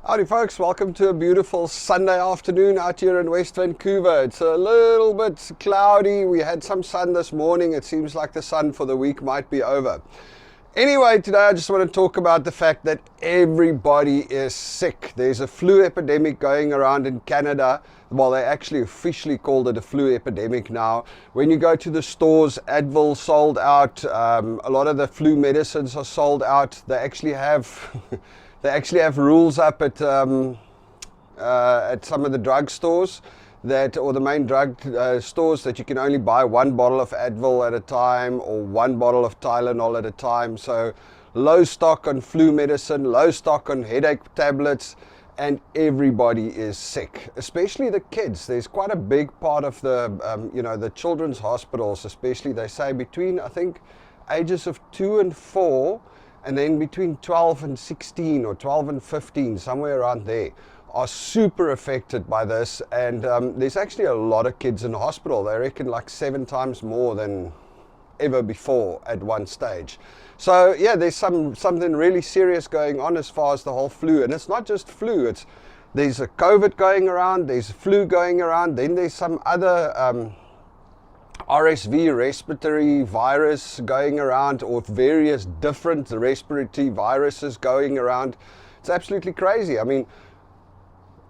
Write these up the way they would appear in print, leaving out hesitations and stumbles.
Howdy folks, welcome to a beautiful Sunday afternoon out here in West Vancouver. It's a little bit cloudy. We had some sun this morning. It seems like the sun for the week might be over. Anyway, today I just want to talk about the fact that everybody is sick. There's a flu epidemic going around in Canada. Well, they actually officially called it a flu epidemic now. When you go to the stores, Advil sold out. A lot of the flu medicines are sold out. They actually have rules up at some of the drug stores or the main drug stores that you can only buy one bottle of Advil at a time or one bottle of Tylenol at a time. So low stock on flu medicine, low stock on headache tablets, and everybody is sick, especially the kids. There's quite a big part of the the children's hospitals, especially they say between I think ages of 2 and 4. And then between 12 and 16 or 12 and 15, somewhere around there, are super affected by this. And there's actually a lot of kids in the hospital. They reckon like 7 times more than ever before at one stage. So yeah, there's something really serious going on as far as the whole flu. And it's not just flu. There's a COVID going around, there's flu going around, then there's some other RSV, respiratory virus, going around, or various different respiratory viruses going around. It's absolutely crazy. I mean,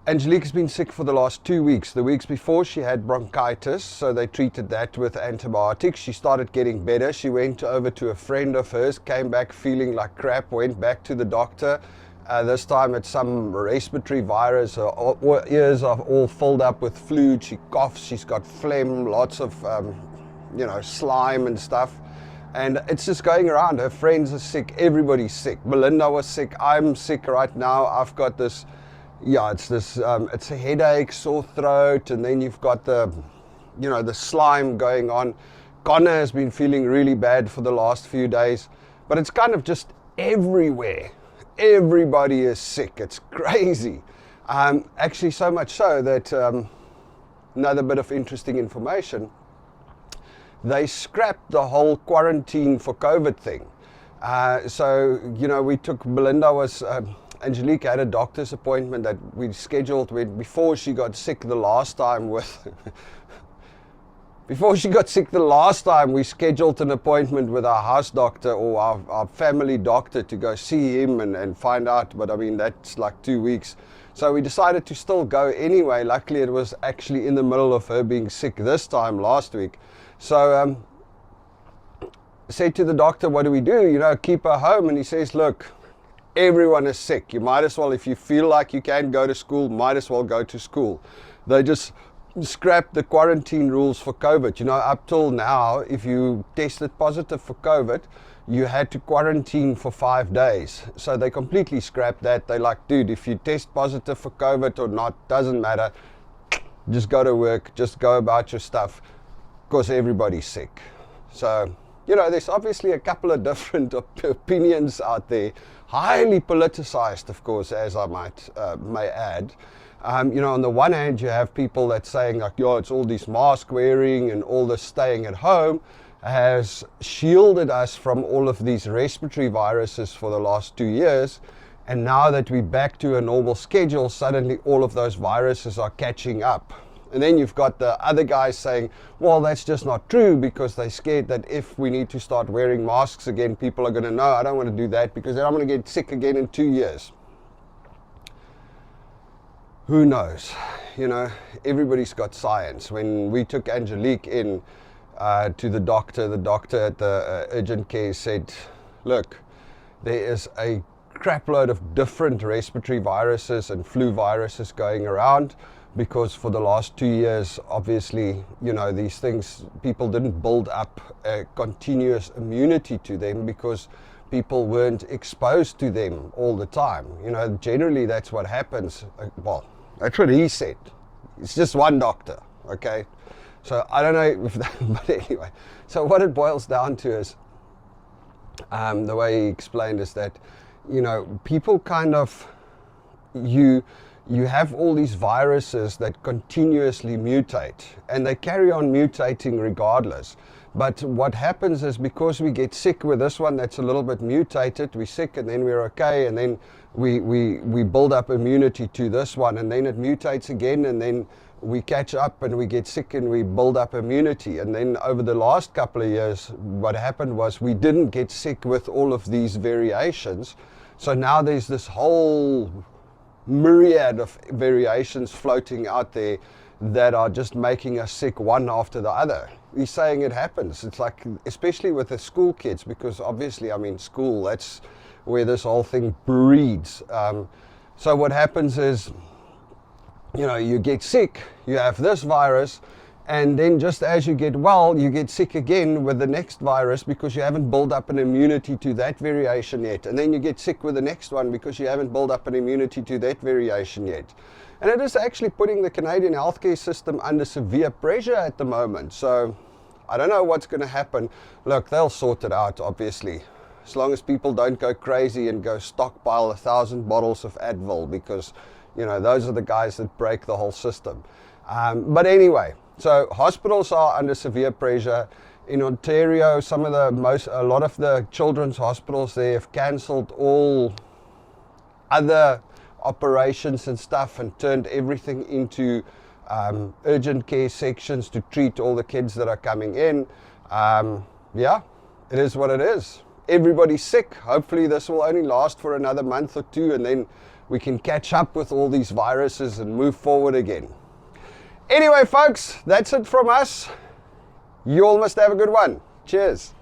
Angelique has been sick for the last 2 weeks. The weeks before she had bronchitis, so they treated that with antibiotics. She started getting better. She went over to a friend of hers, came back feeling like crap, went back to the doctor. This time it's some respiratory virus. Her ears are all filled up with fluid. She coughs, she's got phlegm, lots of slime and stuff. And it's just going around. Her friends are sick, everybody's sick. Belinda was sick, I'm sick right now. I've got this, it's a headache, sore throat, and then you've got the slime going on. Connor has been feeling really bad for the last few days, but it's kind of just everywhere. Everybody is sick. It's crazy. Actually, so much so that another bit of interesting information, they scrapped the whole quarantine for COVID thing. We took, Angelique had a doctor's appointment that we scheduled before she got sick the last time Before she got sick the last time, we scheduled an appointment with our house doctor or our family doctor to go see him and find out. But I mean, that's like 2 weeks. So we decided to still go anyway. Luckily, it was actually in the middle of her being sick this time last week. So said to the doctor, what do we do? Keep her home. And he says, look, everyone is sick. You might as well, if you feel like you can go to school, might as well go to school. They just scrapped the quarantine rules for COVID. Up till now, if you tested positive for COVID, you had to quarantine for 5 days. So they completely scrapped that. They're like, dude, if you test positive for COVID or not, doesn't matter. Just go to work, just go about your stuff, because everybody's sick. So, there's obviously a couple of different opinions out there, highly politicized, of course, as I may add. On the one hand, you have people that saying like, it's all this mask wearing and all this staying at home has shielded us from all of these respiratory viruses for the last 2 years. And now that we're back to a normal schedule, suddenly all of those viruses are catching up. And then you've got the other guys saying, well, that's just not true, because they're scared that if we need to start wearing masks again, people are going to know, I don't want to do that because then I'm going to get sick again in 2 years. Who knows? Everybody's got science. When we took Angelique in to the doctor at the urgent care said, look, there is a crapload of different respiratory viruses and flu viruses going around, because for the last 2 years, obviously, these things, people didn't build up a continuous immunity to them because people weren't exposed to them all the time. Generally that's what happens. Well, that's what he said. It's just one doctor, okay? So I don't know if that, but anyway. So what it boils down to is, the way he explained is that, people kind of, you have all these viruses that continuously mutate, and they carry on mutating regardless. But what happens is, because we get sick with this one that's a little bit mutated, we're sick and then we're okay, and then we build up immunity to this one, and then it mutates again, and then we catch up and we get sick and we build up immunity. And then over the last couple of years, what happened was we didn't get sick with all of these variations. So now there's this whole myriad of variations floating out there that are just making us sick one after the other. He's saying it happens. It's like, especially with the school kids, because obviously, I mean, school, that's where this whole thing breeds. So what happens is, you know, you get sick, you have this virus, and then just as you get well, you get sick again with the next virus because you haven't built up an immunity to that variation yet. And then you get sick with the next one because you haven't built up an immunity to that variation yet. And it is actually putting the Canadian healthcare system under severe pressure at the moment. So I don't know what's going to happen. Look, they'll sort it out, obviously, as long as people don't go crazy and go stockpile 1,000 bottles of Advil, because, you know, those are the guys that break the whole system. But anyway, so hospitals are under severe pressure. In Ontario, a lot of the children's hospitals there have cancelled all other operations and stuff and turned everything into urgent care sections to treat all the kids that are coming in. Yeah, it is what it is. Everybody's sick. Hopefully this will only last for another month or two, and then we can catch up with all these viruses and move forward again. Anyway, folks, that's it from us. You all must have a good one. Cheers.